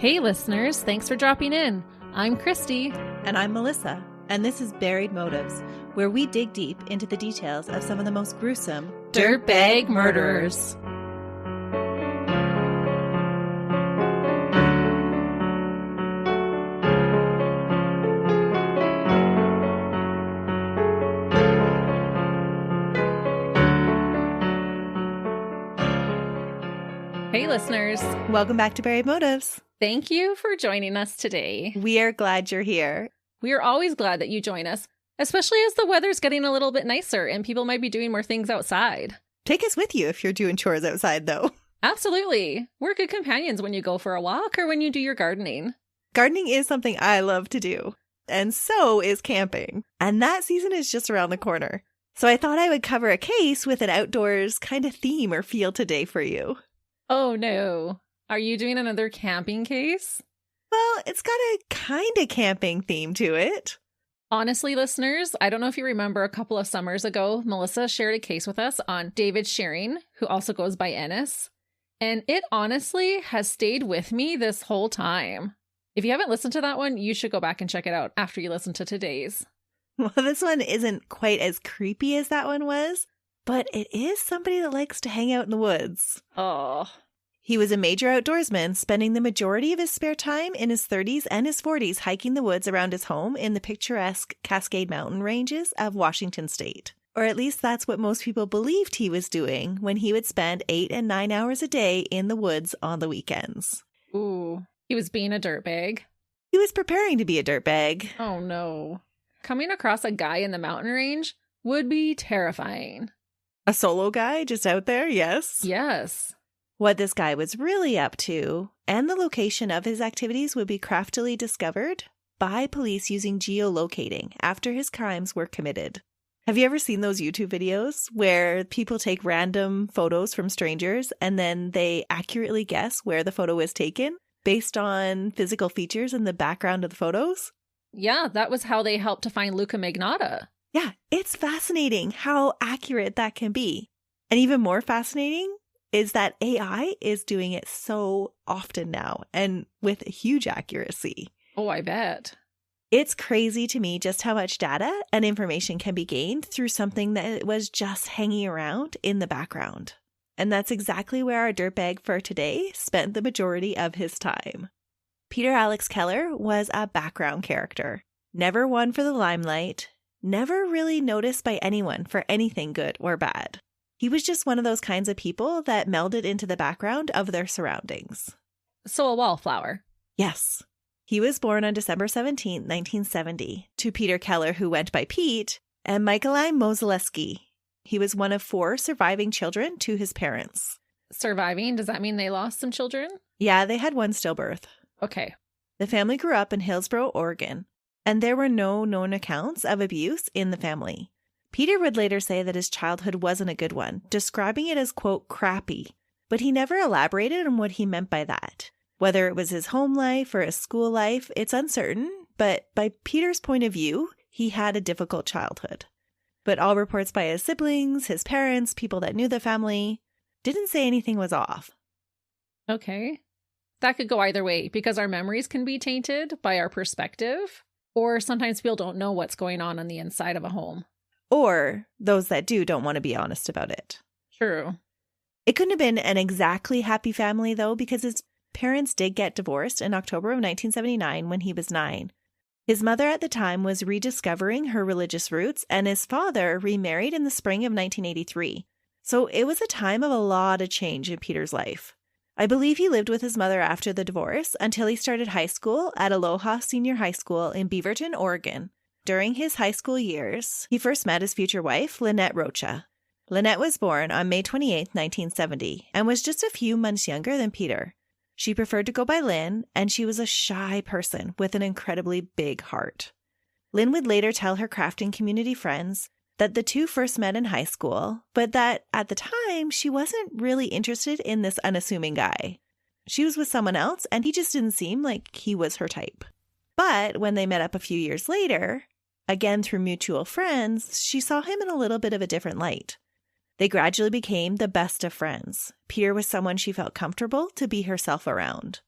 Hey listeners, thanks for dropping in. I'm Christy. And I'm Melissa. And this is Buried Motives, where we dig deep into the details of some of the most gruesome dirtbag murderers. Hey listeners. Welcome back to Buried Motives. Thank you for joining us today. We are glad you're here. We are always glad that you join us, especially as the weather's getting a little bit nicer and people might be doing more things outside. Take us with you if you're doing chores outside, though. Absolutely. We're good companions when you go for a walk or when you do your gardening. Gardening is something I love to do, and so is camping. And that season is just around the corner. So I thought I would cover a case with an outdoors kind of theme or feel today for you. Oh no. Are you doing another camping case? Well, it's got a kind of camping theme to it. Honestly, listeners, I don't know if you remember a couple of summers ago, Melissa shared a case with us on David Shearing, who also goes by Ennis. And it honestly has stayed with me this whole time. If you haven't listened to that one, you should go back and check it out after you listen to today's. Well, this one isn't quite as creepy as that one was, but it is somebody that likes to hang out in the woods. Oh. He was a major outdoorsman, spending the majority of his spare time in his 30s and his 40s hiking the woods around his home in the picturesque Cascade Mountain ranges of Washington state. Or at least that's what most people believed he was doing when he would spend 8 and 9 hours a day in the woods on the weekends. Ooh, he was being a dirtbag. He was preparing to be a dirtbag. Oh no. Coming across a guy in the mountain range would be terrifying. A solo guy just out there, yes? Yes. What this guy was really up to, and the location of his activities would be craftily discovered by police using geolocating after his crimes were committed. Have you ever seen those YouTube videos where people take random photos from strangers and then they accurately guess where the photo was taken based on physical features in the background of the photos? Yeah, that was how they helped to find Luca Magnotta. Yeah, it's fascinating how accurate that can be. And even more fascinating is that AI is doing it so often now and with huge accuracy. Oh, I bet. It's crazy to me just how much data and information can be gained through something that was just hanging around in the background. And that's exactly where our dirtbag for today spent the majority of his time. Peter Alex Keller was a background character, never one for the limelight, never really noticed by anyone for anything good or bad. He was just one of those kinds of people that melded into the background of their surroundings. So a wallflower. Yes. He was born on December 17, 1970, to Peter Keller, who went by Pete, and Michaeline Mozeleski. He was one of 4 surviving children to his parents. Surviving? Does that mean they lost some children? Yeah, they had one stillbirth. Okay. The family grew up in Hillsboro, Oregon, and there were no known accounts of abuse in the family. Peter would later say that his childhood wasn't a good one, describing it as, quote, crappy, but he never elaborated on what he meant by that. Whether it was his home life or his school life, it's uncertain, but by Peter's point of view, he had a difficult childhood. But all reports by his siblings, his parents, people that knew the family, didn't say anything was off. Okay. That could go either way because our memories can be tainted by our perspective, or sometimes people don't know what's going on the inside of a home. Or those that do don't want to be honest about it. True. It couldn't have been an exactly happy family, though, because his parents did get divorced in October of 1979 when he was 9. His mother at the time was rediscovering her religious roots, and his father remarried in the spring of 1983. So it was a time of a lot of change in Peter's life. I believe he lived with his mother after the divorce until he started high school at Aloha Senior High School in Beaverton, Oregon. During his high school years, he first met his future wife, Lynette Rocha. Lynette was born on May 28, 1970, and was just a few months younger than Peter. She preferred to go by Lynn, and she was a shy person with an incredibly big heart. Lynn would later tell her crafting community friends that the two first met in high school, but that at the time, she wasn't really interested in this unassuming guy. She was with someone else, and he just didn't seem like he was her type. But when they met up a few years later, again through mutual friends, she saw him in a little bit of a different light. They gradually became the best of friends. Peter was someone she felt comfortable to be herself around.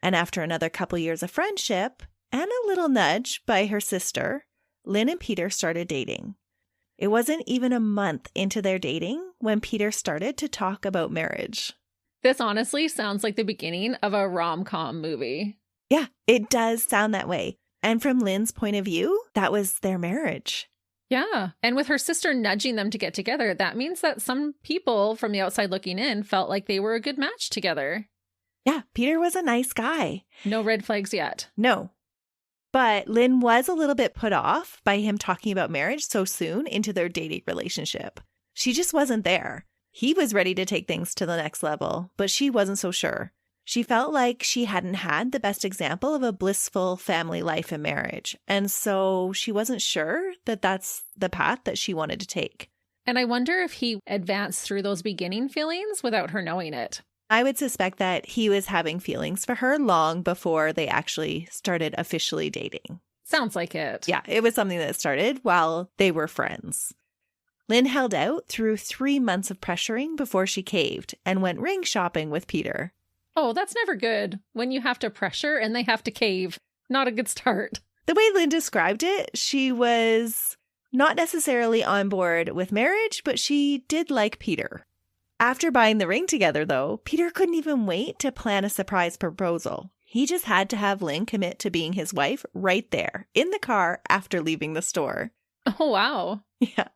And after another couple years of friendship and a little nudge by her sister, Lynn and Peter started dating. It wasn't even a month into their dating when Peter started to talk about marriage. This honestly sounds like the beginning of a rom-com movie. Yeah, it does sound that way. And from Lynn's point of view, that was their marriage. Yeah. And with her sister nudging them to get together, that means that some people from the outside looking in felt like they were a good match together. Yeah, Peter was a nice guy. No red flags yet. No. But Lynn was a little bit put off by him talking about marriage so soon into their dating relationship. She just wasn't there. He was ready to take things to the next level, but she wasn't so sure. She felt like she hadn't had the best example of a blissful family life and marriage. And so she wasn't sure that that's the path that she wanted to take. And I wonder if he advanced through those beginning feelings without her knowing it. I would suspect that he was having feelings for her long before they actually started officially dating. Sounds like it. Yeah, it was something that started while they were friends. Lynn held out through 3 months of pressuring before she caved and went ring shopping with Peter. Oh, that's never good. When you have to pressure and they have to cave. Not a good start. The way Lynn described it, she was not necessarily on board with marriage, but she did like Peter. After buying the ring together, though, Peter couldn't even wait to plan a surprise proposal. He just had to have Lynn commit to being his wife right there, in the car after leaving the store. Oh, wow. Yeah.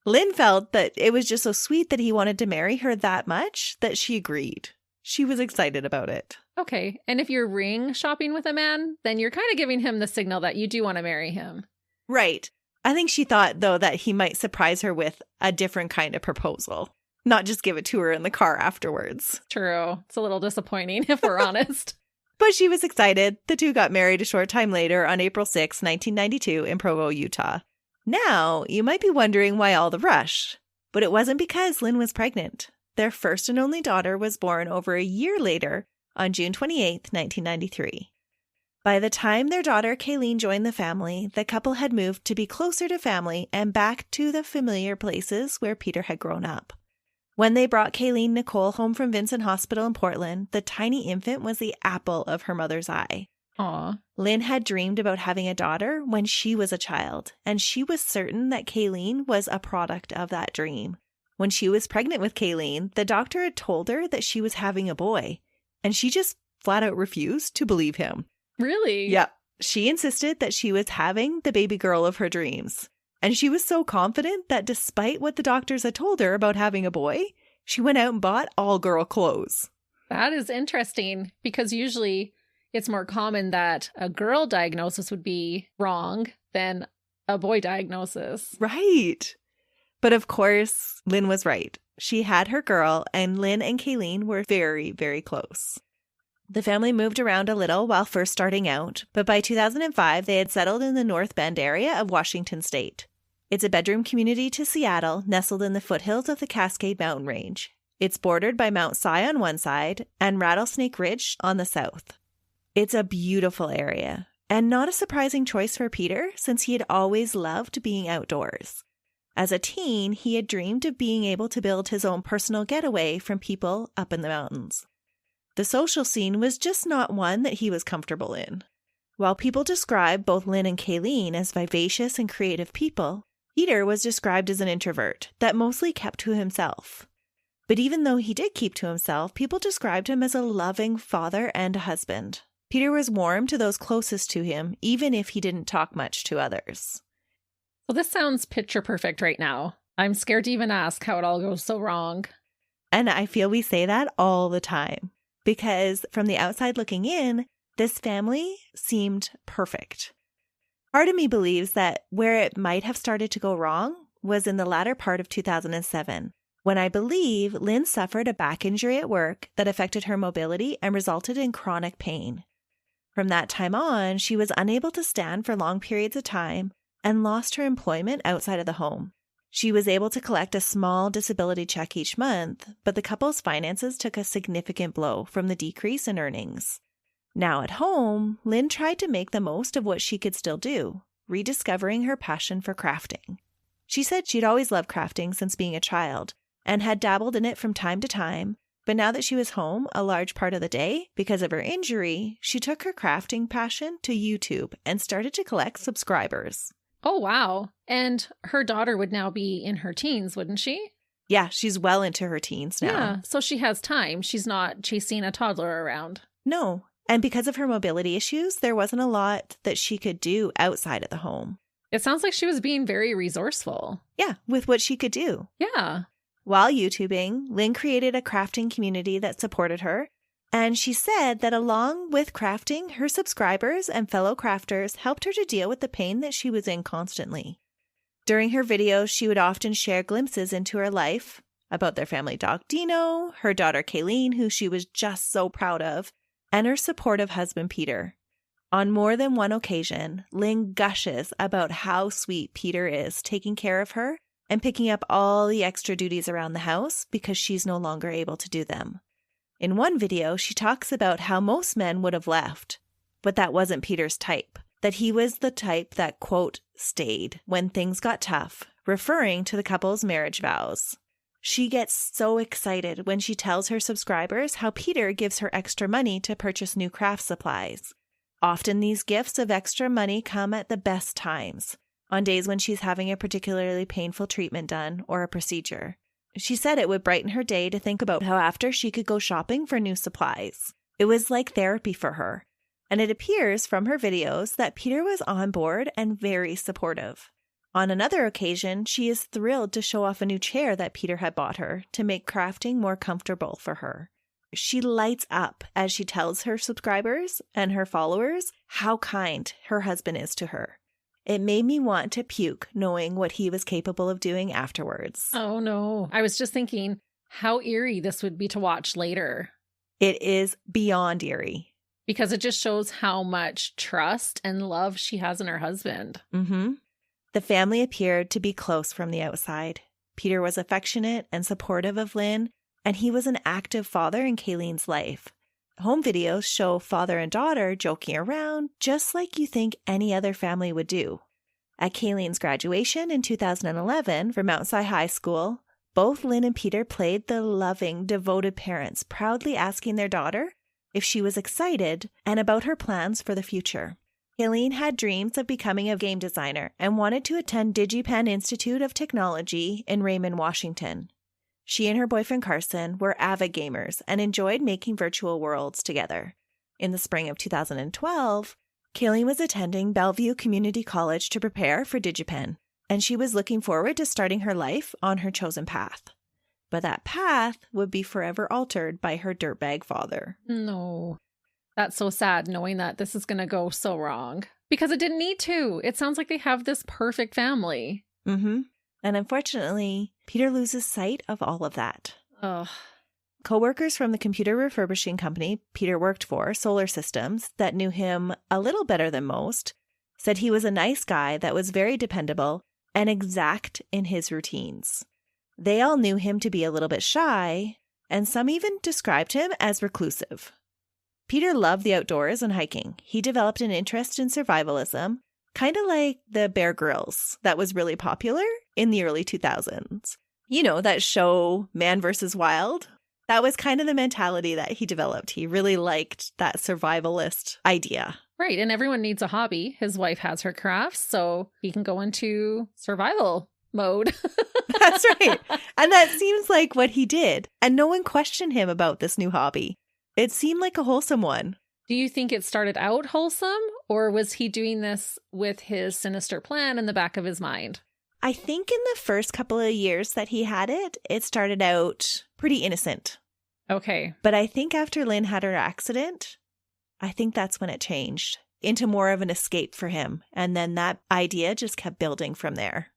Lynn felt that it was just so sweet that he wanted to marry her that much that she agreed. She was excited about it. Okay. And if you're ring shopping with a man, then you're kind of giving him the signal that you do want to marry him. Right. I think she thought, though, that he might surprise her with a different kind of proposal. Not just give it to her in the car afterwards. True. It's a little disappointing, if we're honest. But she was excited. The two got married a short time later on April 6, 1992 in Provo, Utah. Now, you might be wondering why all the rush. But it wasn't because Lynn was pregnant. Their first and only daughter was born over a year later on June 28, 1993. By the time their daughter Kaylene joined the family, the couple had moved to be closer to family and back to the familiar places where Peter had grown up. When they brought Kaylene Nicole home from Vincent Hospital in Portland, the tiny infant was the apple of her mother's eye. Aw. Lynn had dreamed about having a daughter when she was a child, and she was certain that Kaylene was a product of that dream. When she was pregnant with Kaylene, the doctor had told her that she was having a boy, and she just flat out refused to believe him. Really? Yeah. She insisted that she was having the baby girl of her dreams. And she was so confident that despite what the doctors had told her about having a boy, she went out and bought all-girl clothes. That is interesting because usually it's more common that a girl diagnosis would be wrong than a boy diagnosis. Right. But of course, Lynn was right. She had her girl, and Lynn and Kaylene were very, very close. The family moved around a little while first starting out, but by 2005, they had settled in the North Bend area of Washington State. It's a bedroom community to Seattle, nestled in the foothills of the Cascade Mountain Range. It's bordered by Mount Si on one side and Rattlesnake Ridge on the south. It's a beautiful area, and not a surprising choice for Peter since he had always loved being outdoors. As a teen, he had dreamed of being able to build his own personal getaway from people up in the mountains. The social scene was just not one that he was comfortable in. While people describe both Lynn and Kaylene as vivacious and creative people, Peter was described as an introvert that mostly kept to himself. But even though he did keep to himself, people described him as a loving father and a husband. Peter was warm to those closest to him, even if he didn't talk much to others. Well, this sounds picture perfect right now. I'm scared to even ask how it all goes so wrong. And I feel we say that all the time. Because from the outside looking in, this family seemed perfect. Part of me believes that where it might have started to go wrong was in the latter part of 2007, when I believe Lynn suffered a back injury at work that affected her mobility and resulted in chronic pain. From that time on, she was unable to stand for long periods of time and lost her employment outside of the home. She was able to collect a small disability check each month, but the couple's finances took a significant blow from the decrease in earnings. Now at home, Lynn tried to make the most of what she could still do, rediscovering her passion for crafting. She said she'd always loved crafting since being a child and had dabbled in it from time to time, But now that she was home a large part of the day because of her injury, she took her crafting passion to YouTube and started to collect subscribers. Oh, wow. And her daughter would now be in her teens, wouldn't she? Yeah, she's well into her teens now. Yeah, so she has time. She's not chasing a toddler around. No. And because of her mobility issues, there wasn't a lot that she could do outside of the home. It sounds like she was being very resourceful. Yeah, with what she could do. Yeah. While YouTubing, Lynn created a crafting community that supported her. And she said that along with crafting, her subscribers and fellow crafters helped her to deal with the pain that she was in constantly. During her videos, she would often share glimpses into her life about their family dog Dino, her daughter Kaylene, who she was just so proud of, and her supportive husband Peter. On more than one occasion, Lynn gushes about how sweet Peter is taking care of her and picking up all the extra duties around the house because she's no longer able to do them. In one video, she talks about how most men would have left, but that wasn't Peter's type, that he was the type that, quote, stayed when things got tough, referring to the couple's marriage vows. She gets so excited when she tells her subscribers how Peter gives her extra money to purchase new craft supplies. Often these gifts of extra money come at the best times, on days when she's having a particularly painful treatment done or a procedure. She said it would brighten her day to think about how after she could go shopping for new supplies. It was like therapy for her. And it appears from her videos that Peter was on board and very supportive. On another occasion, she is thrilled to show off a new chair that Peter had bought her to make crafting more comfortable for her. She lights up as she tells her subscribers and her followers how kind her husband is to her. It made me want to puke knowing what he was capable of doing afterwards. Oh, no. I was just thinking how eerie this would be to watch later. It is beyond eerie. Because it just shows how much trust and love she has in her husband. Mm-hmm. The family appeared to be close from the outside. Peter was affectionate and supportive of Lynn, and he was an active father in Kaylene's life. Home videos show father and daughter joking around just like you think any other family would do. At Kaylene's graduation in 2011 from Mount Si High School, both Lynn and Peter played the loving, devoted parents, proudly asking their daughter if she was excited and about her plans for the future. Kaylene had dreams of becoming a game designer and wanted to attend DigiPen Institute of Technology in Raymond, Washington. She and her boyfriend Carson were avid gamers and enjoyed making virtual worlds together. In the spring of 2012, Kaylene was attending Bellevue Community College to prepare for DigiPen, and she was looking forward to starting her life on her chosen path. But that path would be forever altered by her dirtbag father. No. That's so sad knowing that this is going to go so wrong. Because it didn't need to. It sounds like they have this perfect family. Mm-hmm. And unfortunately, Peter loses sight of all of that. Ugh. Co-workers from the computer refurbishing company Peter worked for, Solar Systems, that knew him a little better than most, said he was a nice guy that was very dependable and exact in his routines. They all knew him to be a little bit shy, and some even described him as reclusive. Peter loved the outdoors and hiking. He developed an interest in survivalism, kind of like the Bear Grylls that was really popular in the early 2000s. You know, that show Man vs. Wild? That was kind of the mentality that he developed. He really liked that survivalist idea. Right, and everyone needs a hobby. His wife has her crafts, so he can go into survival mode. That's right. And that seems like what he did. And no one questioned him about this new hobby. It seemed like a wholesome one. Do you think it started out wholesome, or was he doing this with his sinister plan in the back of his mind? I think in the first couple of years that he had it, it started out pretty innocent. Okay. But I think after Lynn had her accident, I think that's when it changed into more of an escape for him. And then that idea just kept building from there.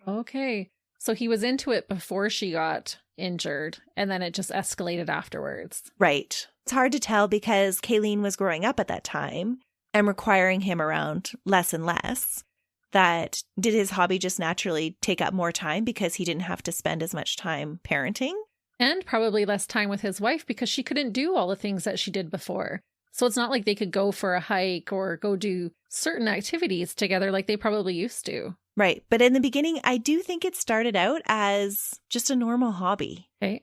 Okay. So he was into it before she got injured, and then it just escalated afterwards. Right. It's hard to tell because Kaylene was growing up at that time and requiring him around less and less. That did his hobby just naturally take up more time because he didn't have to spend as much time parenting? And probably less time with his wife because she couldn't do all the things that she did before. So it's not like they could go for a hike or go do certain activities together like they probably used to. Right. But in the beginning, I do think it started out as just a normal hobby. Okay.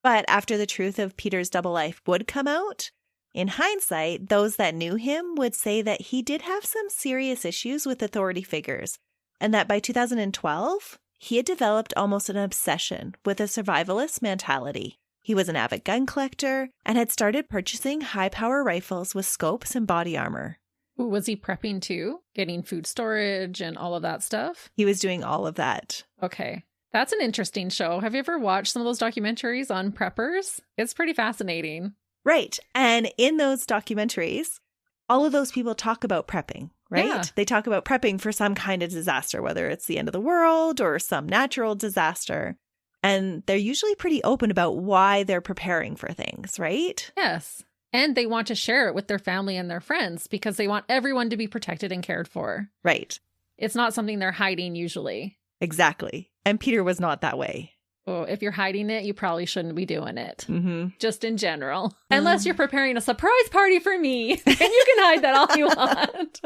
But after the truth of Peter's double life would come out, in hindsight, those that knew him would say that he did have some serious issues with authority figures, and that by 2012, he had developed almost an obsession with a survivalist mentality. He was an avid gun collector and had started purchasing high-power rifles with scopes and body armor. Ooh, was he prepping too? Getting food storage and all of that stuff? He was doing all of that. Okay. That's an interesting show. Have you ever watched some of those documentaries on preppers? It's pretty fascinating. Right. And in those documentaries, all of those people talk about prepping, right? Yeah. They talk about prepping for some kind of disaster, whether it's the end of the world or some natural disaster. And they're usually pretty open about why they're preparing for things, right? Yes. And they want to share it with their family and their friends because they want everyone to be protected and cared for. Right. It's not something they're hiding usually. Exactly. And Peter was not that way. Oh, if you're hiding it, you probably shouldn't be doing it. Mm-hmm. Just in general. Unless you're preparing a surprise party for me. And you can hide that all you want.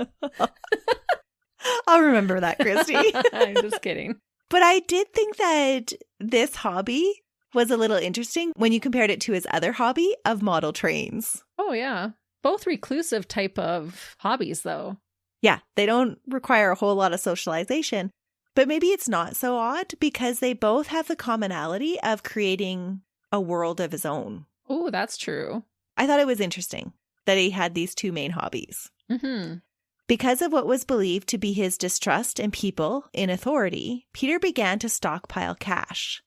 I'll remember that, Christy. I'm just kidding. But I did think that this hobby was a little interesting when you compared it to his other hobby of model trains. Oh, yeah. Both reclusive type of hobbies, though. Yeah, they don't require a whole lot of socialization. But maybe it's not so odd because they both have the commonality of creating a world of his own. Oh, that's true. I thought it was interesting that he had these two main hobbies. Mm-hmm. Because of what was believed to be his distrust in people in authority, Peter began to stockpile cash,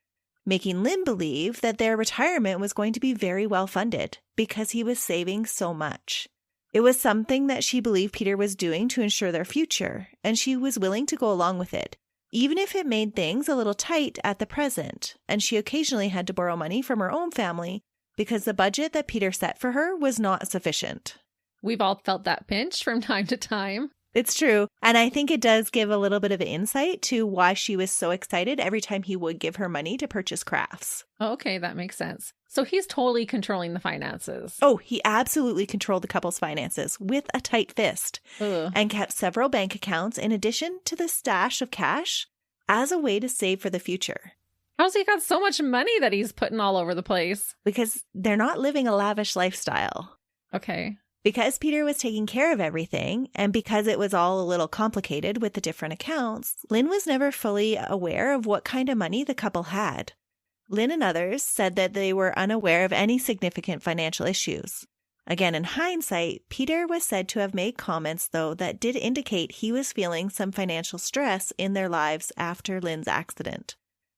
making Lynn believe that their retirement was going to be very well funded because he was saving so much. It was something that she believed Peter was doing to ensure their future, and she was willing to go along with it, even if it made things a little tight at the present, and she occasionally had to borrow money from her own family because the budget that Peter set for her was not sufficient. We've all felt that pinch from time to time. It's true. And I think it does give a little bit of insight to why she was so excited every time he would give her money to purchase crafts. Oh, okay, that makes sense. So he's totally controlling the finances. Oh, he absolutely controlled the couple's finances with a tight fist. Ugh. And kept several bank accounts in addition to the stash of cash as a way to save for the future. How's he got so much money that he's putting all over the place? Because they're not living a lavish lifestyle. Okay. Because Peter was taking care of everything, and because it was all a little complicated with the different accounts, Lynn was never fully aware of what kind of money the couple had. Lynn and others said that they were unaware of any significant financial issues. Again, in hindsight, Peter was said to have made comments, though, that did indicate he was feeling some financial stress in their lives after Lynn's accident.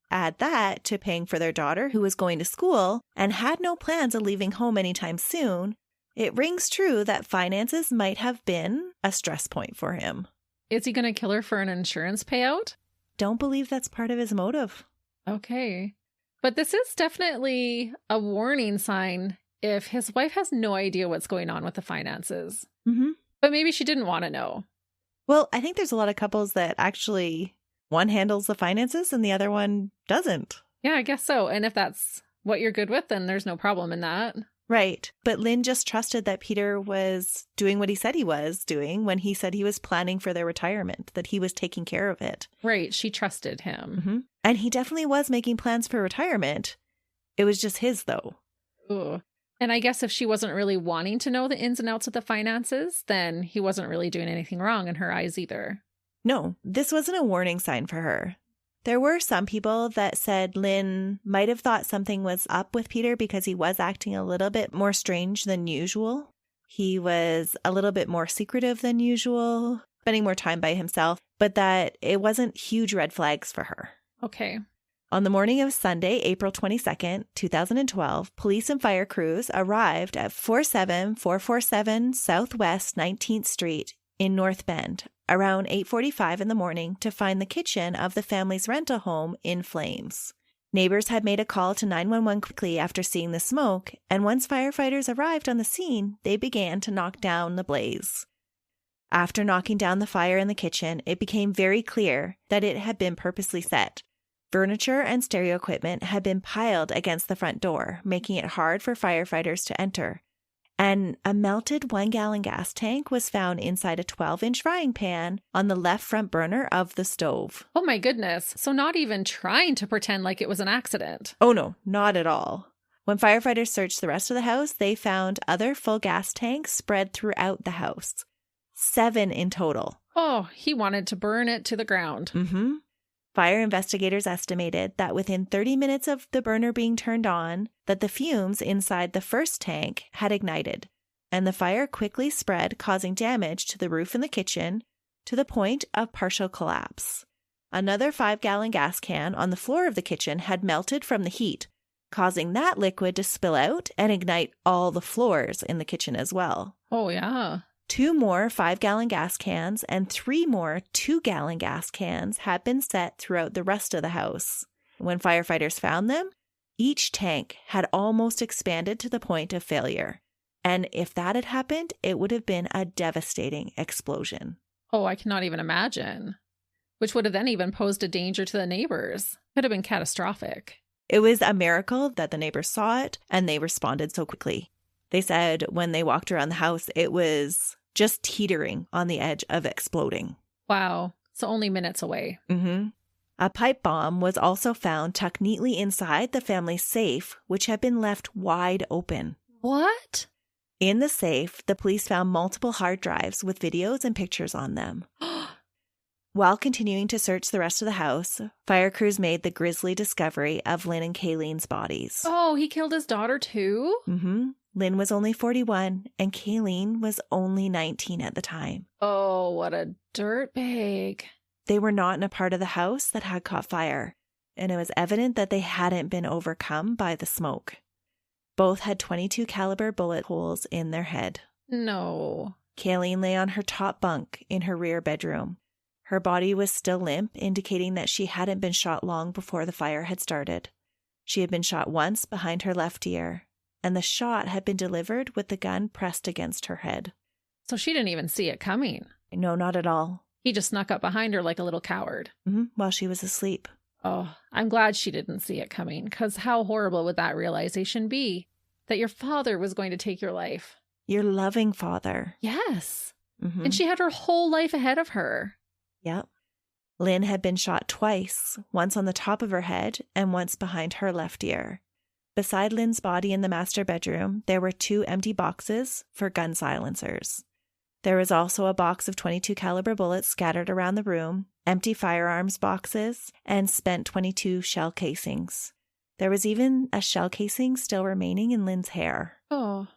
Add that to paying for their daughter, who was going to school and had no plans of leaving home anytime soon, it rings true that finances might have been a stress point for him. Is he going to kill her for an insurance payout? Don't believe that's part of his motive. Okay. But this is definitely a warning sign if his wife has no idea what's going on with the finances. Mm-hmm. But maybe she didn't want to know. Well, I think there's a lot of couples that actually one handles the finances and the other one doesn't. Yeah, I guess so. And if that's what you're good with, then there's no problem in that. Right. But Lynn just trusted that Peter was doing what he said he was doing when he said he was planning for their retirement, that he was taking care of it. Right. She trusted him. Mm-hmm. And he definitely was making plans for retirement. It was just his, though. Ooh. And I guess if she wasn't really wanting to know the ins and outs of the finances, then he wasn't really doing anything wrong in her eyes either. No, this wasn't a warning sign for her. There were some people that said Lynn might have thought something was up with Peter because he was acting a little bit more strange than usual. He was a little bit more secretive than usual, spending more time by himself, but that it wasn't huge red flags for her. Okay. On the morning of Sunday, April 22nd, 2012, police and fire crews arrived at 47447 Southwest 19th Street in North Bend around 8:45 in the morning to find the kitchen of the family's rental home in flames. Neighbors had made a call to 911 quickly after seeing the smoke, and once firefighters arrived on the scene, they began to knock down the blaze. After knocking down the fire in the kitchen, it became very clear that it had been purposely set. Furniture and stereo equipment had been piled against the front door, making it hard for firefighters to enter. And a melted 1-gallon gas tank was found inside a 12-inch frying pan on the left front burner of the stove. Oh my goodness. So not even trying to pretend like it was an accident. Oh no, not at all. When firefighters searched the rest of the house, they found other full gas tanks spread throughout the house. 7 in total. Oh, he wanted to burn it to the ground. Mm-hmm. Fire investigators estimated that within 30 minutes of the burner being turned on, that the fumes inside the first tank had ignited, and the fire quickly spread, causing damage to the roof in the kitchen to the point of partial collapse. Another 5-gallon gas can on the floor of the kitchen had melted from the heat, causing that liquid to spill out and ignite all the floors in the kitchen as well. Oh, yeah. 2 more 5-gallon gas cans and 3 more 2-gallon gas cans had been set throughout the rest of the house. When firefighters found them, each tank had almost expanded to the point of failure. And if that had happened, it would have been a devastating explosion. Oh, I cannot even imagine. Which would have then even posed a danger to the neighbors. Could have been catastrophic. It was a miracle that the neighbors saw it and they responded so quickly. They said when they walked around the house, it was just teetering on the edge of exploding. Wow. So only minutes away. Mm-hmm. A pipe bomb was also found tucked neatly inside the family's safe, which had been left wide open. What? In the safe, the police found multiple hard drives with videos and pictures on them. While continuing to search the rest of the house, fire crews made the grisly discovery of Lynn and Kaylene's bodies. Oh, he killed his daughter too? Mm-hmm. Lynn was only 41 and Kaylene was only 19 at the time. Oh, what a dirtbag. They were not in a part of the house that had caught fire, and it was evident that they hadn't been overcome by the smoke. Both had .22 caliber bullet holes in their head. No. Kaylene lay on her top bunk in her rear bedroom. Her body was still limp, indicating that she hadn't been shot long before the fire had started. She had been shot once behind her left ear, and the shot had been delivered with the gun pressed against her head. So she didn't even see it coming. No, not at all. He just snuck up behind her like a little coward. While she was asleep. Oh, I'm glad she didn't see it coming, because how horrible would that realization be? That your father was going to take your life. Your loving father. Yes. Mm-hmm. And she had her whole life ahead of her. Yep. Lynn had been shot twice, once on the top of her head and once behind her left ear. Beside Lynn's body in the master bedroom, there were 2 empty boxes for gun silencers. There was also a box of .22 caliber bullets scattered around the room, empty firearms boxes, and spent .22 shell casings. There was even a shell casing still remaining in Lynn's hair. Oh.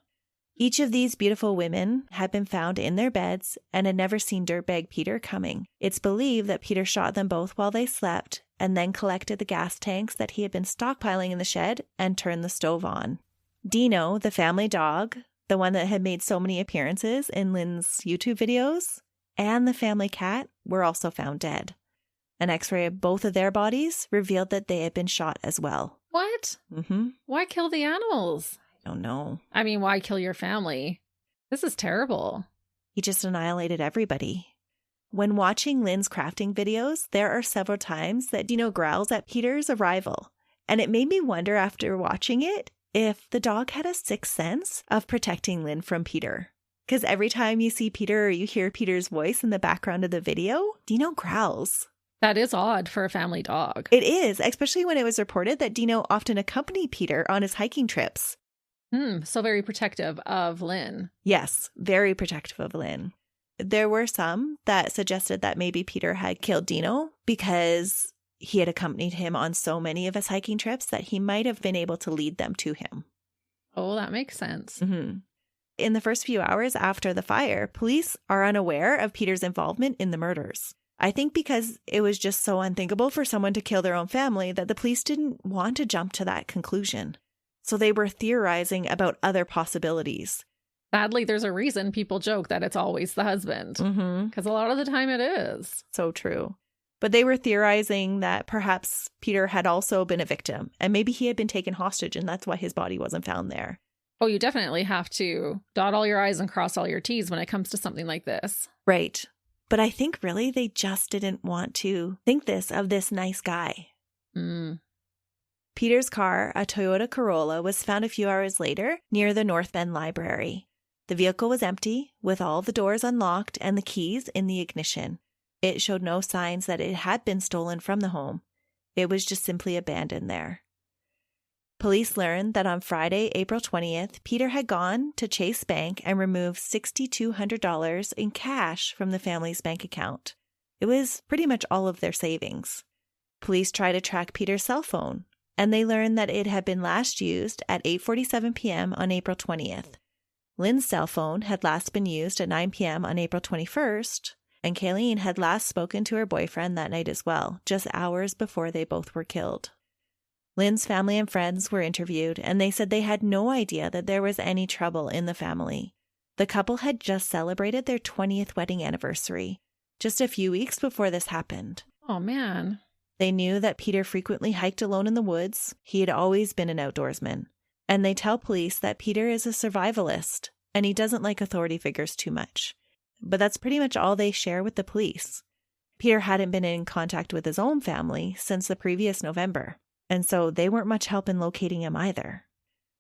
Each of these beautiful women had been found in their beds and had never seen dirtbag Peter coming. It's believed that Peter shot them both while they slept and then collected the gas tanks that he had been stockpiling in the shed and turned the stove on. Dino, the family dog, the one that had made so many appearances in Lynn's YouTube videos, and the family cat were also found dead. An x-ray of both of their bodies revealed that they had been shot as well. What? Mm-hmm. Why kill the animals? I don't know. I mean, why kill your family? This is terrible. He just annihilated everybody. When watching Lynn's crafting videos, there are several times that Dino growls at Peter's arrival. And it made me wonder after watching it if the dog had a sixth sense of protecting Lynn from Peter. Because every time you see Peter or you hear Peter's voice in the background of the video, Dino growls. That is odd for a family dog. It is, especially when it was reported that Dino often accompanied Peter on his hiking trips. So very protective of Lynn. Yes, very protective of Lynn. There were some that suggested that maybe Peter had killed Dino because he had accompanied him on so many of his hiking trips that he might have been able to lead them to him. Oh, that makes sense. Mm-hmm. In the first few hours after the fire, police are unaware of Peter's involvement in the murders. I think because it was just so unthinkable for someone to kill their own family that the police didn't want to jump to that conclusion. So they were theorizing about other possibilities. Sadly, there's a reason people joke that it's always the husband. Because a lot of the time it is. So true. But they were theorizing that perhaps Peter had also been a victim and maybe he had been taken hostage and that's why his body wasn't found there. Oh, you definitely have to dot all your I's and cross all your T's when it comes to something like this. Right. But I think really they just didn't want to think this of this nice guy. Peter's car, a Toyota Corolla, was found a few hours later near the North Bend Library. The vehicle was empty, with all the doors unlocked and the keys in the ignition. It showed no signs that it had been stolen from the home. It was just simply abandoned there. Police learned that on Friday, April 20th, Peter had gone to Chase Bank and removed $6,200 in cash from the family's bank account. It was pretty much all of their savings. Police tried to track Peter's cell phone, and they learned that it had been last used at 8:47 p.m. on April 20th. Lynn's cell phone had last been used at 9 p.m. on April 21st, and Kaylene had last spoken to her boyfriend that night as well, just hours before they both were killed. Lynn's family and friends were interviewed, and they said they had no idea that there was any trouble in the family. The couple had just celebrated their 20th wedding anniversary, just a few weeks before this happened. Oh, man. They knew that Peter frequently hiked alone in the woods. He had always been an outdoorsman. And they tell police that Peter is a survivalist, and he doesn't like authority figures too much. But that's pretty much all they share with the police. Peter hadn't been in contact with his own family since the previous November. And so they weren't much help in locating him either.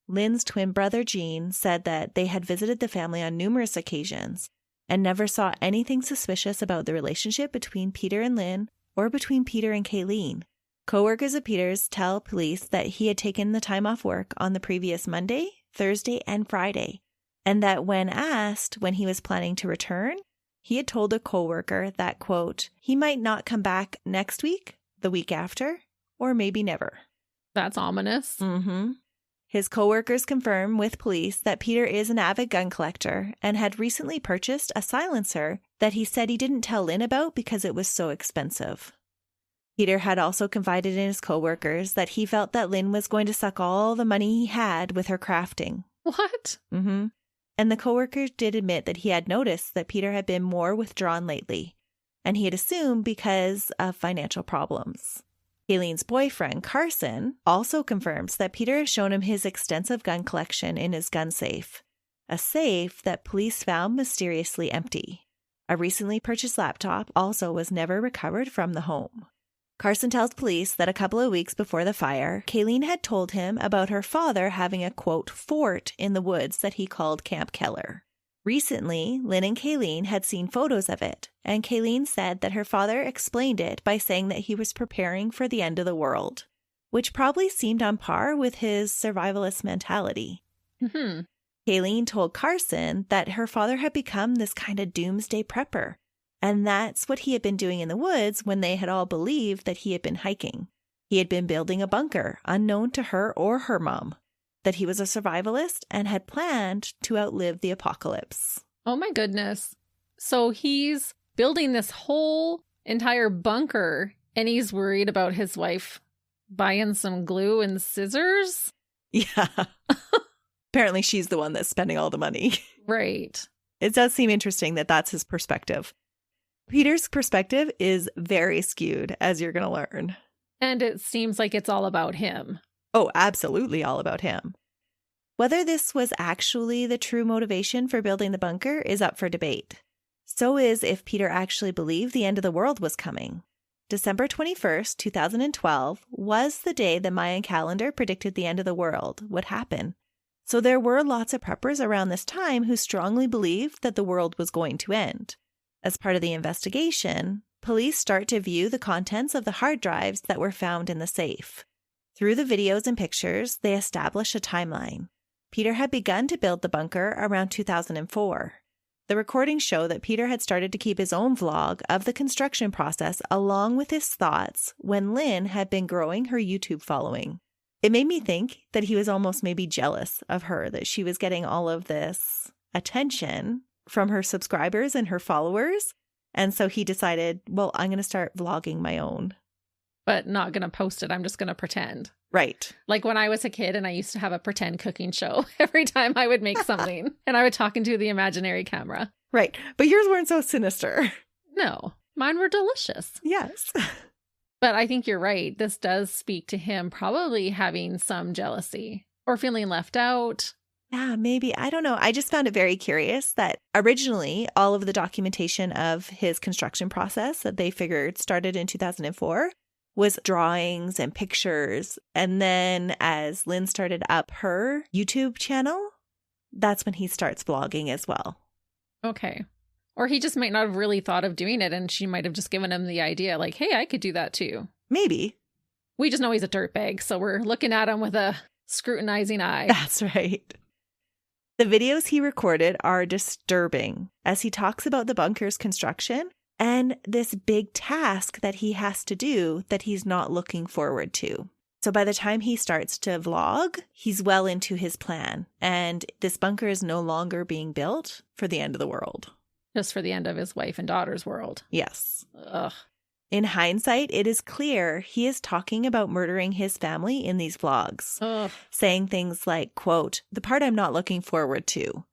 Lynn's twin brother, Gene, said that they had visited the family on numerous occasions and never saw anything suspicious about the relationship between Peter and Lynn or between Peter and Kaylene. Coworkers of Peter's tell police that he had taken the time off work on the previous Monday, Thursday, and Friday, and that when asked when he was planning to return, he had told a coworker that, quote, he might not come back next week, the week after, or maybe never. That's ominous. Mm-hmm. His coworkers confirm with police that Peter is an avid gun collector and had recently purchased a silencer that he said he didn't tell Lynn about because it was so expensive. Peter had also confided in his coworkers that he felt that Lynn was going to suck all the money he had with her crafting. What? Mm-hmm. And the coworkers did admit that he had noticed that Peter had been more withdrawn lately, and he had assumed because of financial problems. Kaylene's boyfriend, Carson, also confirms that Peter has shown him his extensive gun collection in his gun safe, a safe that police found mysteriously empty. A recently purchased laptop also was never recovered from the home. Carson tells police that a couple of weeks before the fire, Kaylene had told him about her father having a, quote, fort in the woods that he called Camp Keller. Recently, Lynn and Kaylene had seen photos of it, and Kaylene said that her father explained it by saying that he was preparing for the end of the world, which probably seemed on par with his survivalist mentality. Mm-hmm. Kaylene told Carson that her father had become this kind of doomsday prepper, and that's what he had been doing in the woods when they had all believed that he had been hiking. He had been building a bunker unknown to her or her mom, that he was a survivalist and had planned to outlive the apocalypse. Oh my goodness. So he's building this whole entire bunker and he's worried about his wife buying some glue and scissors? Yeah. Apparently she's the one that's spending all the money. Right. It does seem interesting that that's his perspective. Peter's perspective is very skewed, as you're going to learn. And it seems like it's all about him. Oh, absolutely all about him. Whether this was actually the true motivation for building the bunker is up for debate. So is if Peter actually believed the end of the world was coming. December 21st, 2012 was the day the Mayan calendar predicted the end of the world would happen. So there were lots of preppers around this time who strongly believed that the world was going to end. As part of the investigation, police start to view the contents of the hard drives that were found in the safe. Through the videos and pictures, they establish a timeline. Peter had begun to build the bunker around 2004. The recordings show that Peter had started to keep his own vlog of the construction process along with his thoughts when Lynn had been growing her YouTube following. It made me think that he was almost maybe jealous of her, that she was getting all of this attention from her subscribers and her followers. And so he decided, well, I'm going to start vlogging my own. But not going to post it. I'm just going to pretend. Right. Like when I was a kid and I used to have a pretend cooking show every time I would make something and I would talk into the imaginary camera. Right. But yours weren't so sinister. No, mine were delicious. Yes. But I think you're right. This does speak to him probably having some jealousy or feeling left out. Yeah, maybe. I don't know. I just found it very curious that originally all of the documentation of his construction process that they figured started in 2004 was drawings and pictures. And then as Lynn started up her YouTube channel, that's when he starts vlogging as well. Okay. Or he just might not have really thought of doing it and she might have just given him the idea like, hey, I could do that too. Maybe. We just know he's a dirtbag. So we're looking at him with a scrutinizing eye. That's right. The videos he recorded are disturbing as he talks about the bunker's construction and this big task that he has to do that he's not looking forward to. So by the time he starts to vlog, he's well into his plan, and this bunker is no longer being built for the end of the world. Just for the end of his wife and daughter's world. Yes. Ugh. In hindsight, it is clear he is talking about murdering his family in these vlogs, saying things like, quote, "the part I'm not looking forward to."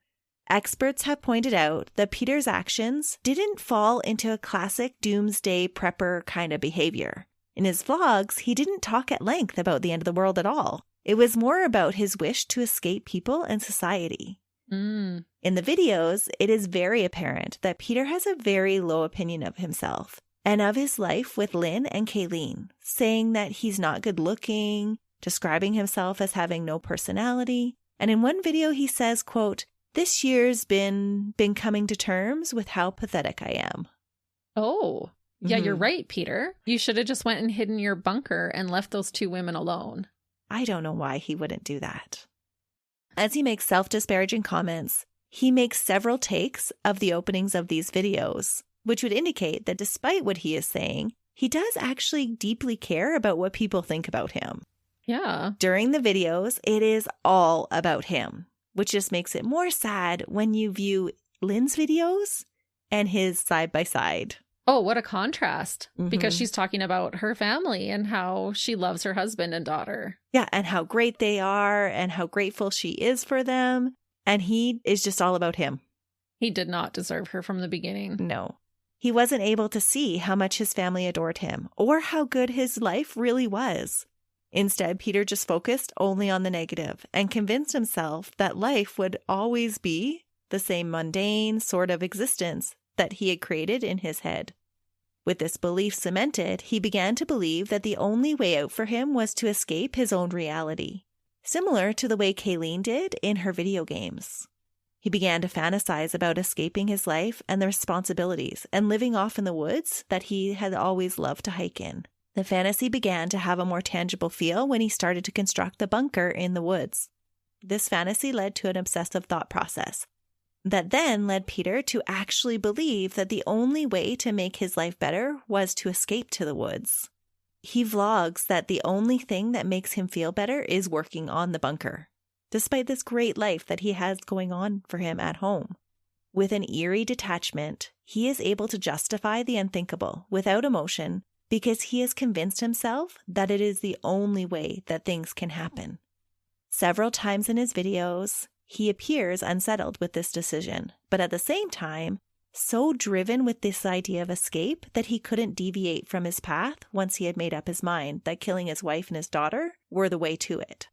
Experts have pointed out that Peter's actions didn't fall into a classic doomsday prepper kind of behavior. In his vlogs, he didn't talk at length about the end of the world at all. It was more about his wish to escape people and society. In the videos, it is very apparent that Peter has a very low opinion of himself and of his life with Lynn and Kaylene, saying that he's not good looking, describing himself as having no personality. And in one video, he says, quote, "this year's been coming to terms with how pathetic I am." Oh, yeah, you're right, Peter. You should have just went and hidden your bunker and left those two women alone. I don't know why he wouldn't do that. As he makes self-disparaging comments, he makes several takes of the openings of these videos, which would indicate that despite what he is saying, he does actually deeply care about what people think about him. Yeah. During the videos, it is all about him, which just makes it more sad when you view Lynn's videos and his side by side. Oh, what a contrast. Because she's talking about her family and how she loves her husband and daughter. Yeah, and how great they are and how grateful she is for them. And he is just all about him. He did not deserve her from the beginning. No. He wasn't able to see how much his family adored him or how good his life really was. Instead, Peter just focused only on the negative and convinced himself that life would always be the same mundane sort of existence that he had created in his head. With this belief cemented, he began to believe that the only way out for him was to escape his own reality, similar to the way Kaylene did in her video games. He began to fantasize about escaping his life and the responsibilities and living off in the woods that he had always loved to hike in. The fantasy began to have a more tangible feel when he started to construct the bunker in the woods. This fantasy led to an obsessive thought process that then led Peter to actually believe that the only way to make his life better was to escape to the woods. He vlogs that the only thing that makes him feel better is working on the bunker, despite this great life that he has going on for him at home. With an eerie detachment, he is able to justify the unthinkable without emotion because he has convinced himself that it is the only way that things can happen. Several times in his videos, he appears unsettled with this decision, but at the same time, so driven with this idea of escape that he couldn't deviate from his path once he had made up his mind that killing his wife and his daughter were the way to it.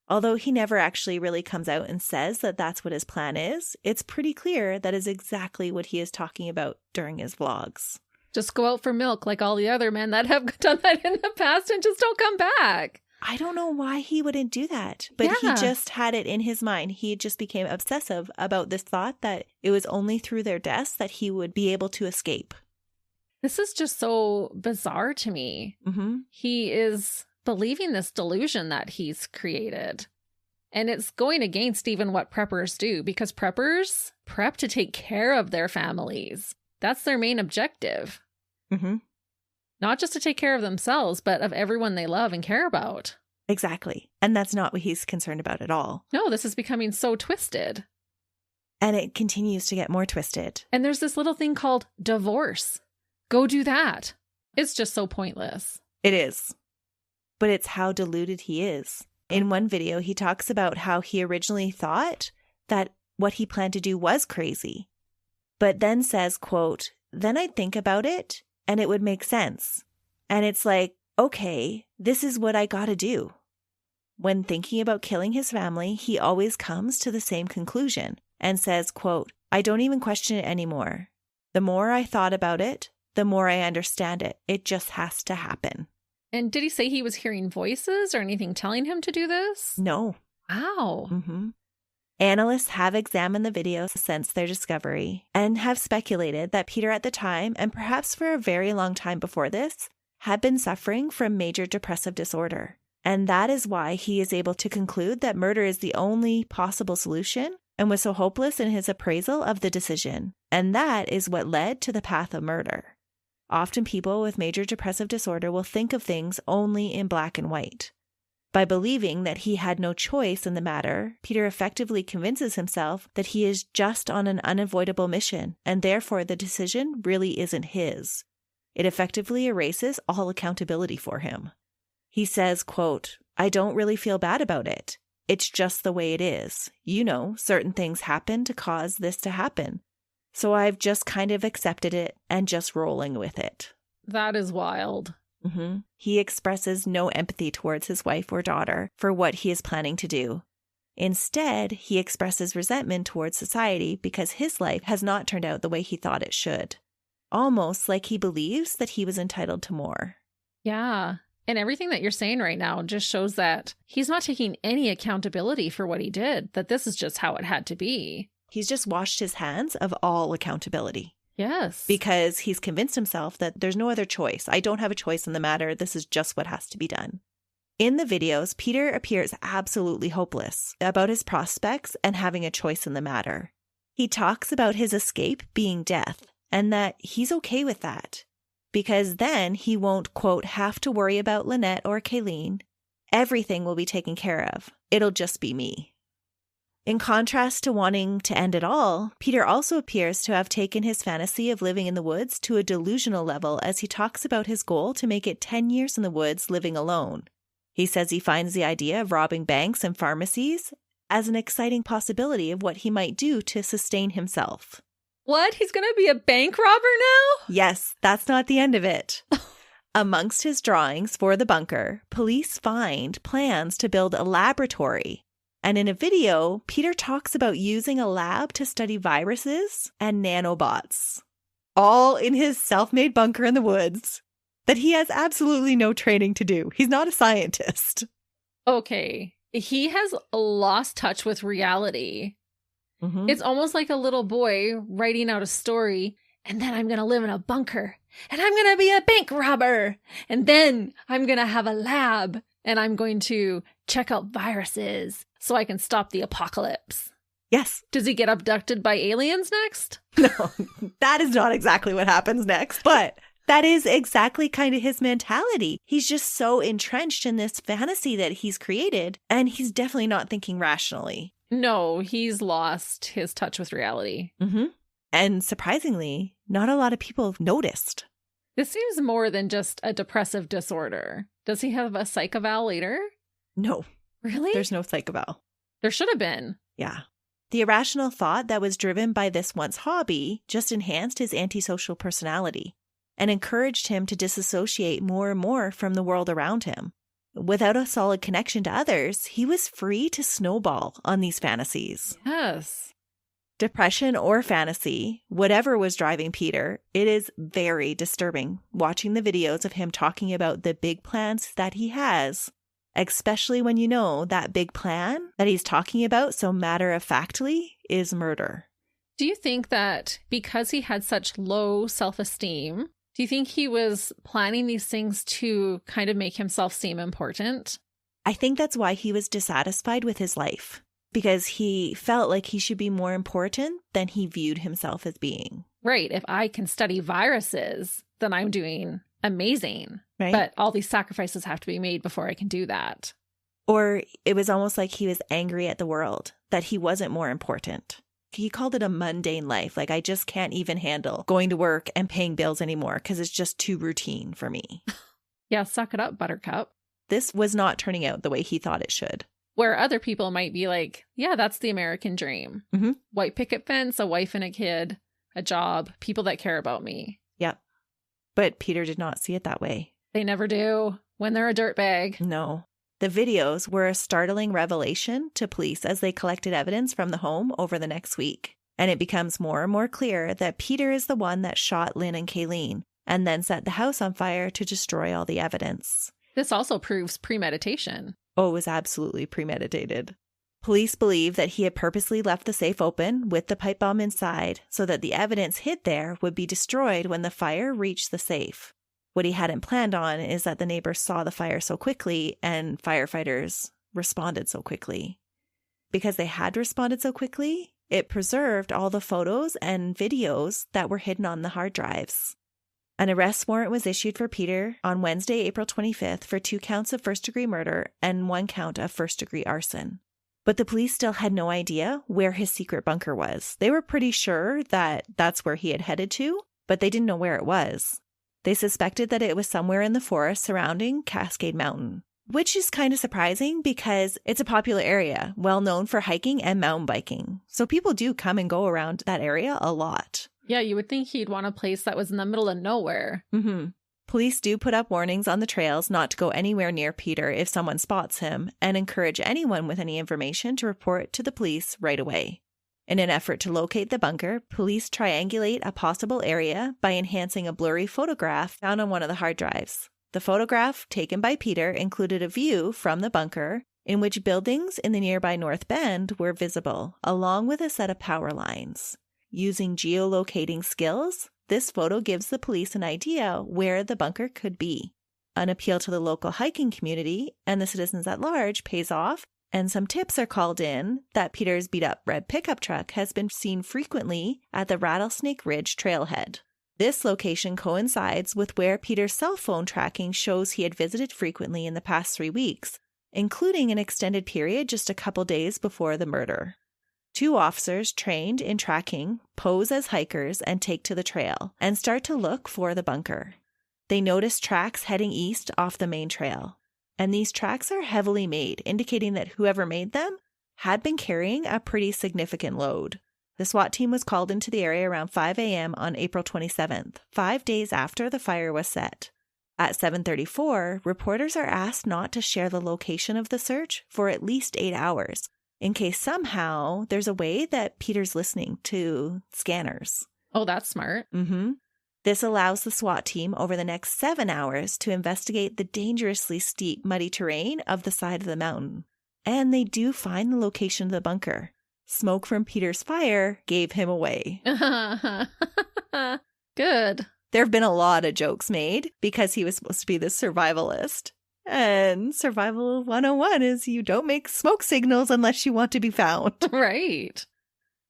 Although he never actually really comes out and says that that's what his plan is, it's pretty clear that is exactly what he is talking about during his vlogs. Just go out for milk like all the other men that have done that in the past and just don't come back. I don't know why he wouldn't do that, but he just had it in his mind. He just became obsessive about this thought that it was only through their deaths that he would be able to escape. This is just so bizarre to me. He is believing this delusion that he's created. And it's going against even what preppers do, because preppers prep to take care of their families. That's their main objective. Not just to take care of themselves, but of everyone they love and care about. Exactly. And that's not what he's concerned about at all. No, this is becoming so twisted. And it continues to get more twisted. And there's this little thing called divorce. Go do that. It's just so pointless. It is. But it's how deluded he is. In one video, he talks about how he originally thought that what he planned to do was crazy, but then says, quote, "then I'd think about it and it would make sense. And it's like, okay, this is what I gotta do." When thinking about killing his family, he always comes to the same conclusion and says, quote, "I don't even question it anymore. The more I thought about it, the more I understand it. It just has to happen." And did he say he was hearing voices or anything telling him to do this? No. Wow. Analysts have examined the videos since their discovery and have speculated that Peter at the time, and perhaps for a very long time before this, had been suffering from major depressive disorder And that is why he is able to conclude that murder is the only possible solution and was so hopeless in his appraisal of the decision. And that is what led to the path of murder. Often people with major depressive disorder will think of things only in black and white. By believing that he had no choice in the matter, Peter effectively convinces himself that he is just on an unavoidable mission, and therefore the decision really isn't his. It effectively erases all accountability for him. He says, quote, "I don't really feel bad about it. It's just the way it is. You know, certain things happen to cause this to happen. So I've just kind of accepted it and just rolling with it." That is wild. He expresses no empathy towards his wife or daughter for what he is planning to do. Instead, he expresses resentment towards society because his life has not turned out the way he thought it should. Almost like he believes that he was entitled to more. Yeah. And everything that you're saying right now just shows that he's not taking any accountability for what he did, that this is just how it had to be. He's just washed his hands of all accountability. Yes. Because he's convinced himself that there's no other choice. I don't have a choice in the matter. This is just what has to be done. In the videos, Peter appears absolutely hopeless about his prospects and having a choice in the matter. He talks about his escape being death and that he's okay with that because then he won't, quote, have to worry about Lynette or Kaylene. Everything will be taken care of. It'll just be me. In contrast to wanting to end it all, Peter also appears to have taken his fantasy of living in the woods to a delusional level as he talks about his goal to make it 10 years in the woods living alone. He says he finds the idea of robbing banks and pharmacies as an exciting possibility of what he might do to sustain himself. What? He's going to be a bank robber now? Yes, that's not the end of it. Amongst his drawings for the bunker, police find plans to build a laboratory. And in a video, Peter talks about using a lab to study viruses and nanobots, all in his self-made bunker in the woods that he has absolutely no training to do. He's not a scientist. Okay. He has lost touch with reality. It's almost like a little boy writing out a story, and then I'm going to live in a bunker, and I'm going to be a bank robber, and then I'm going to have a lab, and I'm going to check out viruses so I can stop the apocalypse. Yes. Does he get abducted by aliens next? No, that is not exactly what happens next, but that is exactly kind of his mentality. He's just so entrenched in this fantasy that he's created, and he's definitely not thinking rationally. No, he's lost his touch with reality. And surprisingly, not a lot of people have noticed. This seems more than just a depressive disorder. Does he have a psych eval later? No. Really? There's no psych eval. There should have been. Yeah. The irrational thought that was driven by this once hobby just enhanced his antisocial personality and encouraged him to disassociate more and more from the world around him. Without a solid connection to others, he was free to snowball on these fantasies. Yes. Depression or fantasy, whatever was driving Peter, it is very disturbing watching the videos of him talking about the big plans that he has, especially when you know that big plan that he's talking about so matter-of-factly is murder. Do you think that because he had such low self-esteem, do you think he was planning these things to kind of make himself seem important? I think that's why he was dissatisfied with his life, because he felt like he should be more important than he viewed himself as being. Right. If I can study viruses, then I'm doing amazing. Right. But all these sacrifices have to be made before I can do that. Or it was almost like he was angry at the world, that he wasn't more important. He called it a mundane life. Like, I just can't even handle going to work and paying bills anymore because it's just too routine for me. Yeah, suck it up, Buttercup. This was not turning out the way he thought it should. Where other people might be like, yeah, that's the American dream. White picket fence, a wife and a kid, a job, people that care about me. Yep. But Peter did not see it that way. They never do when they're a dirtbag. No. The videos were a startling revelation to police as they collected evidence from the home over the next week. And it becomes more and more clear that Peter is the one that shot Lynn and Kaylene and then set the house on fire to destroy all the evidence. This also proves premeditation. Oh, it was absolutely premeditated. Police believe that he had purposely left the safe open with the pipe bomb inside so that the evidence hid there would be destroyed when the fire reached the safe. What he hadn't planned on is that the neighbors saw the fire so quickly and firefighters responded so quickly. Because they had responded so quickly, it preserved all the photos and videos that were hidden on the hard drives. An arrest warrant was issued for Peter on Wednesday, April 25th for 2 counts of first-degree murder and 1 count of first-degree arson. But the police still had no idea where his secret bunker was. They were pretty sure that that's where he had headed to, but they didn't know where it was. They suspected that it was somewhere in the forest surrounding Cascade Mountain, which is kind of surprising because it's a popular area, well known for hiking and mountain biking. So people do come and go around that area a lot. Yeah, you would think he'd want a place that was in the middle of nowhere. Mm-hmm. Police do put up warnings on the trails not to go anywhere near Peter if someone spots him and encourage anyone with any information to report to the police right away. In an effort to locate the bunker, police triangulate a possible area by enhancing a blurry photograph found on one of the hard drives. The photograph taken by Peter included a view from the bunker in which buildings in the nearby North Bend were visible, along with a set of power lines. Using geolocating skills, this photo gives the police an idea where the bunker could be. An appeal to the local hiking community and the citizens at large pays off, and some tips are called in that Peter's beat-up red pickup truck has been seen frequently at the Rattlesnake Ridge trailhead. This location coincides with where Peter's cell phone tracking shows he had visited frequently in the past 3 weeks, including an extended period just a couple days before the murder. 2 officers trained in tracking pose as hikers and take to the trail and start to look for the bunker. They notice tracks heading east off the main trail, and these tracks are heavily made, indicating that whoever made them had been carrying a pretty significant load. The SWAT team was called into the area around 5 a.m. on April 27th, 5 days after the fire was set. At 7:34, reporters are asked not to share the location of the search for at least 8 hours, in case somehow there's a way that Peter's listening to scanners. Oh, that's smart. Mm-hmm. This allows the SWAT team over the next 7 hours to investigate the dangerously steep, muddy terrain of the side of the mountain. And they do find the location of the bunker. Smoke from Peter's fire gave him away. Good. There have been a lot of jokes made because he was supposed to be the survivalist. And survival 101 is you don't make smoke signals unless you want to be found. Right.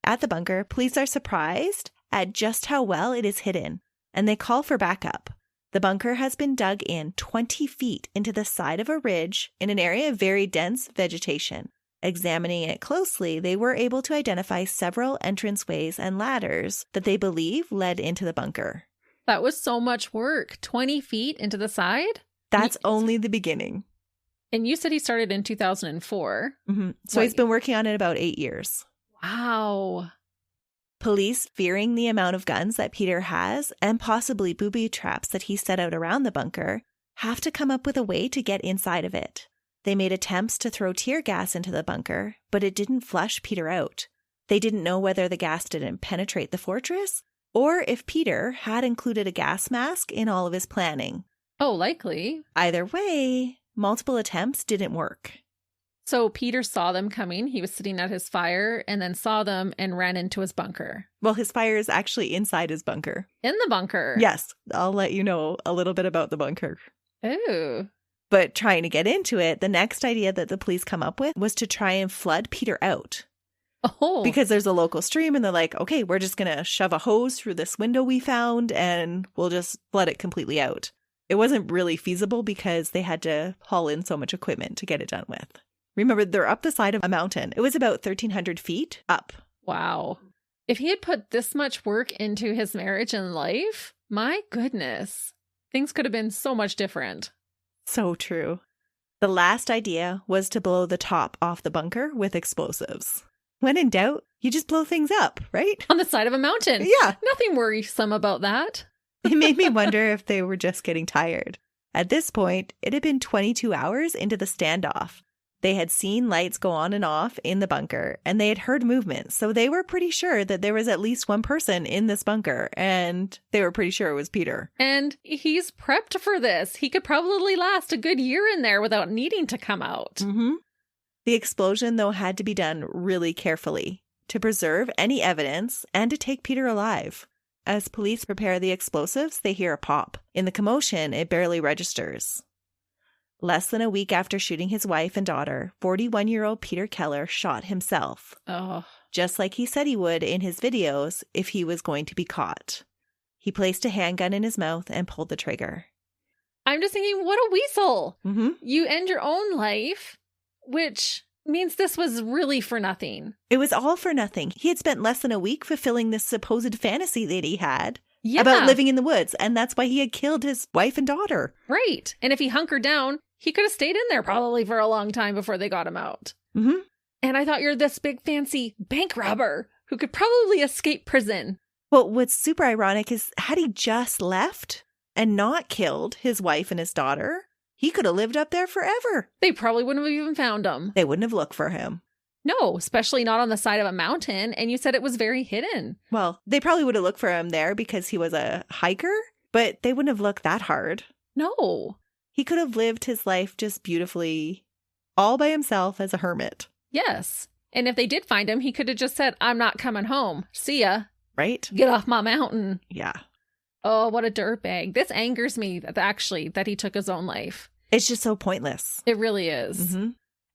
At the bunker, police are surprised at just how well it is hidden, and they call for backup. The bunker has been dug in 20 feet into the side of a ridge in an area of very dense vegetation. Examining it closely, they were able to identify several entranceways and ladders that they believe led into the bunker. That was so much work. 20 feet into the side? That's only the beginning. And you said he started in 2004. Mm-hmm. So he's been working on it about 8 years. Wow. Police, fearing the amount of guns that Peter has and possibly booby traps that he set out around the bunker, have to come up with a way to get inside of it. They made attempts to throw tear gas into the bunker, but it didn't flush Peter out. They didn't know whether the gas didn't penetrate the fortress or if Peter had included a gas mask in all of his planning. Oh, likely. Either way, multiple attempts didn't work. So Peter saw them coming. He was sitting at his fire and then saw them and ran into his bunker. Well, his fire is actually inside his bunker. In the bunker? Yes. I'll let you know a little bit about the bunker. Ooh. But trying to get into it, the next idea that the police come up with was to try and flood Peter out. Oh. Because there's a local stream and they're like, okay, we're just going to shove a hose through this window we found and we'll just flood it completely out. It wasn't really feasible because they had to haul in so much equipment to get it done with. Remember, they're up the side of a mountain. It was about 1,300 feet up. Wow. If he had put this much work into his marriage and life, my goodness, things could have been so much different. So true. The last idea was to blow the top off the bunker with explosives. When in doubt, you just blow things up, right? On the side of a mountain. Yeah. Nothing worrisome about that. It made me wonder if they were just getting tired. At this point, it had been 22 hours into the standoff. They had seen lights go on and off in the bunker, and they had heard movement, so they were pretty sure that there was at least one person in this bunker, and they were pretty sure it was Peter. And he's prepped for this. He could probably last a good year in there without needing to come out. Mm-hmm. The explosion, though, had to be done really carefully to preserve any evidence and to take Peter alive. As police prepare the explosives, they hear a pop. In the commotion, it barely registers. Less than a week after shooting his wife and daughter, 41-year-old Peter Keller shot himself. Oh. Just like he said he would in his videos if he was going to be caught. He placed a handgun in his mouth and pulled the trigger. I'm just thinking, what a weasel. Mm-hmm. You end your own life, which means this was really for nothing. It was all for nothing. He had spent less than a week fulfilling this supposed fantasy that he had Yeah. about living in the woods, and that's why he had killed his wife and daughter. Right. And if he hunkered down, he could have stayed in there probably for a long time before they got him out. Mm-hmm. And I thought you're this big fancy bank robber who could probably escape prison. Well, what's super ironic is had he just left and not killed his wife and his daughter, he could have lived up there forever. They probably wouldn't have even found him. They wouldn't have looked for him. No, especially not on the side of a mountain. And you said it was very hidden. Well, they probably would have looked for him there because he was a hiker, but they wouldn't have looked that hard. No. He could have lived his life just beautifully all by himself as a hermit. Yes. And if they did find him, he could have just said, I'm not coming home. See ya. Right? Get off my mountain. Yeah. Oh, what a dirtbag. This angers me, actually, that he took his own life. It's just so pointless. It really is. Mm-hmm.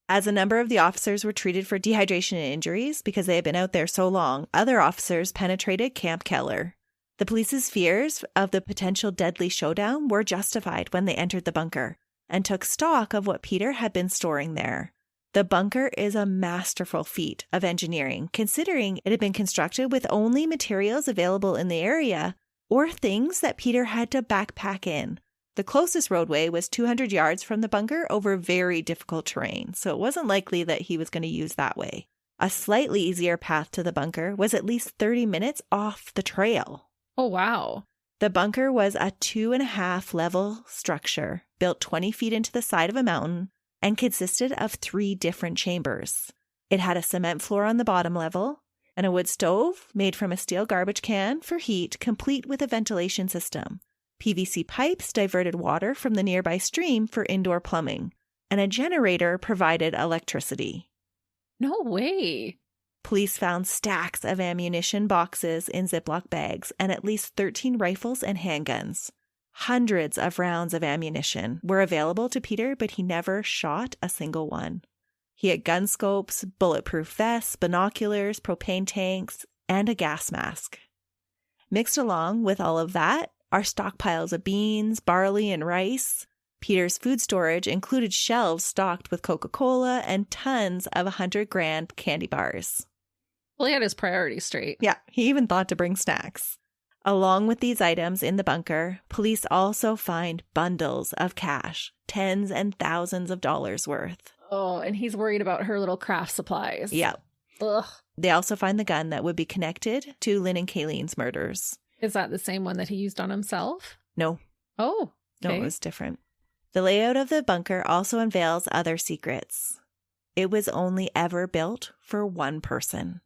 As a number of the officers were treated for dehydration and injuries because they had been out there so long, other officers penetrated Camp Keller. The police's fears of the potential deadly showdown were justified when they entered the bunker and took stock of what Peter had been storing there. The bunker is a masterful feat of engineering, considering it had been constructed with only materials available in the area or things that Peter had to backpack in. The closest roadway was 200 yards from the bunker over very difficult terrain, so it wasn't likely that he was going to use that way. A slightly easier path to the bunker was at least 30 minutes off the trail. Oh, wow. The bunker was a 2.5 level structure built 20 feet into the side of a mountain and consisted of 3 different chambers. It had a cement floor on the bottom level and a wood stove made from a steel garbage can for heat, complete with a ventilation system. PVC pipes diverted water from the nearby stream for indoor plumbing, and a generator provided electricity. No way. Police found stacks of ammunition boxes in Ziploc bags and at least 13 rifles and handguns. Hundreds of rounds of ammunition were available to Peter, but he never shot a single one. He had gun scopes, bulletproof vests, binoculars, propane tanks, and a gas mask. Mixed along with all of that are stockpiles of beans, barley, and rice. Peter's food storage included shelves stocked with Coca-Cola and tons of 100-gram candy bars. Well, he had his priorities straight. Yeah, he even thought to bring snacks. Along with these items in the bunker, police also find bundles of cash, tens and thousands of dollars worth. Oh, and he's worried about her little craft supplies. Yeah. Ugh. They also find the gun that would be connected to Lynn and Kaylene's murders. Is that the same one that he used on himself? No. Oh, okay. No, it was different. The layout of the bunker also unveils other secrets. It was only ever built for one person.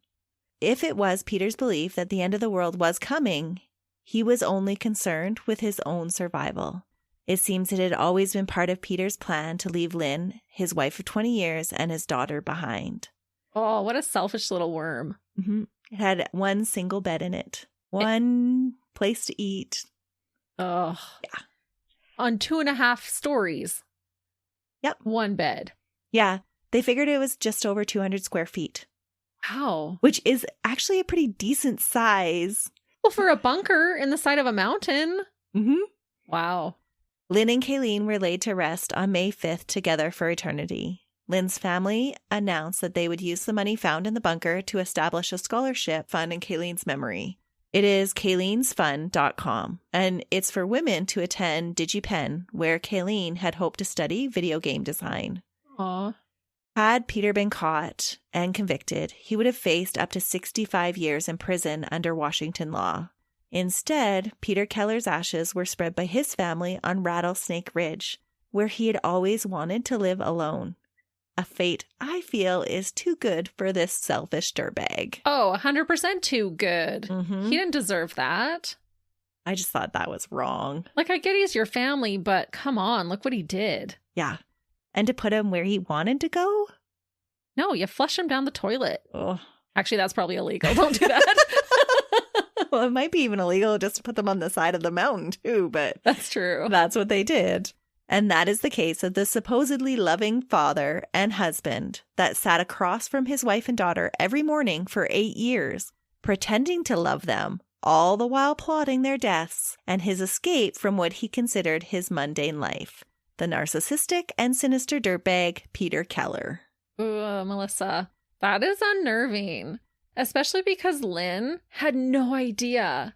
If it was Peter's belief that the end of the world was coming, he was only concerned with his own survival. It seems it had always been part of Peter's plan to leave Lynn, his wife of 20 years, and his daughter behind. Oh, what a selfish little worm. Mm-hmm. It had one single bed in it. One place to eat. Oh. Yeah. On 2.5 stories. Yep. One bed. Yeah. They figured it was just over 200 square feet. Wow. Which is actually a pretty decent size. Well, for a bunker in the side of a mountain. Mm-hmm. Wow. Lynn and Kaylene were laid to rest on May 5th together for eternity. Lynn's family announced that they would use the money found in the bunker to establish a scholarship fund in Kaylene's memory. It is Kaylene'sFun.com, and it's for women to attend DigiPen, where Kaylene had hoped to study video game design. Aw. Had Peter been caught and convicted, he would have faced up to 65 years in prison under Washington law. Instead, Peter Keller's ashes were spread by his family on Rattlesnake Ridge, where he had always wanted to live alone. A fate I feel is too good for this selfish dirtbag. Oh, 100% too good. Mm-hmm. He didn't deserve that. I just thought that was wrong. Like, I get he's your family, but come on, look what he did. Yeah. And to put him where he wanted to go? No, you flush him down the toilet. Oh. Actually, that's probably illegal. Don't do that. Well, it might be even illegal just to put them on the side of the mountain too, but That's true. that's what they did. And that is the case of the supposedly loving father and husband that sat across from his wife and daughter every morning for 8 years, pretending to love them, all the while plotting their deaths and his escape from what he considered his mundane life. The narcissistic and sinister dirtbag, Peter Keller. Ooh, Melissa, that is unnerving, especially because Lynn had no idea.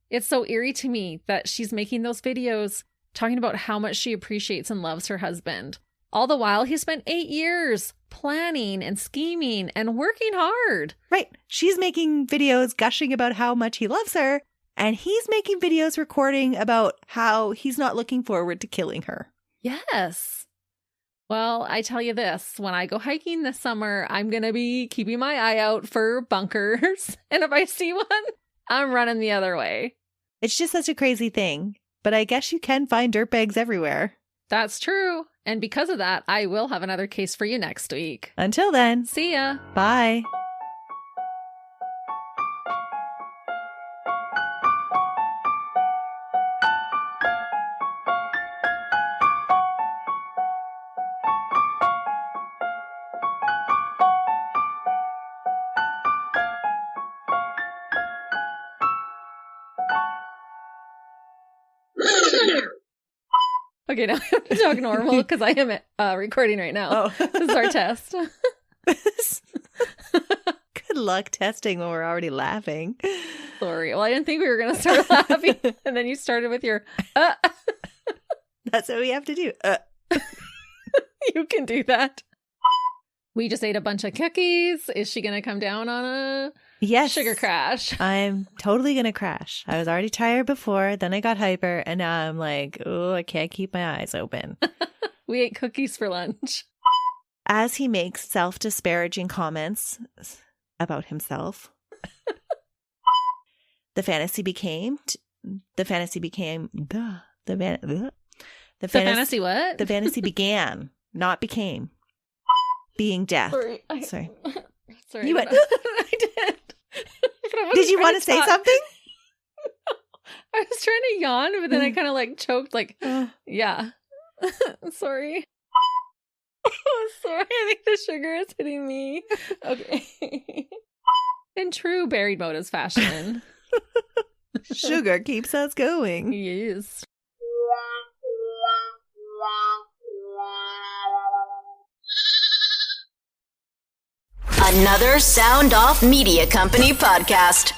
It's so eerie to me that she's making those videos talking about how much she appreciates and loves her husband. All the while, he spent 8 years planning and scheming and working hard. Right. She's making videos gushing about how much he loves her, and he's making videos recording about how he's not looking forward to killing her. Yes. Well, I tell you this, when I go hiking this summer, I'm going to be keeping my eye out for bunkers. And if I see one, I'm running the other way. It's just such a crazy thing. But I guess you can find dirtbags everywhere. That's true. And because of that, I will have another case for you next week. Until then, See ya. bye. Okay, now I have to talk normal because I am recording right now. Oh. This is our test. Good luck testing when we're already laughing. Sorry. Well, I didn't think we were going to start laughing. And then you started with your, That's what we have to do. You can do that. We just ate a bunch of cookies. Is she going to come down on a Yes. sugar crash? I'm totally going to crash. I was already tired before, then I got hyper, and now I'm like, oh, I can't keep my eyes open. We ate cookies for lunch. As he makes self-disparaging comments about himself, the fantasy became what? The fantasy began, not became, being death. Sorry. Sorry. Sorry. You went, I did. Did you want to say something? I was trying to yawn, but then I kind of like choked, like, yeah. Sorry. Oh, sorry. I think the sugar is hitting me. Okay. In true buried motives fashion. Sugar keeps us going. Yes. Another Sound Off Media Company podcast.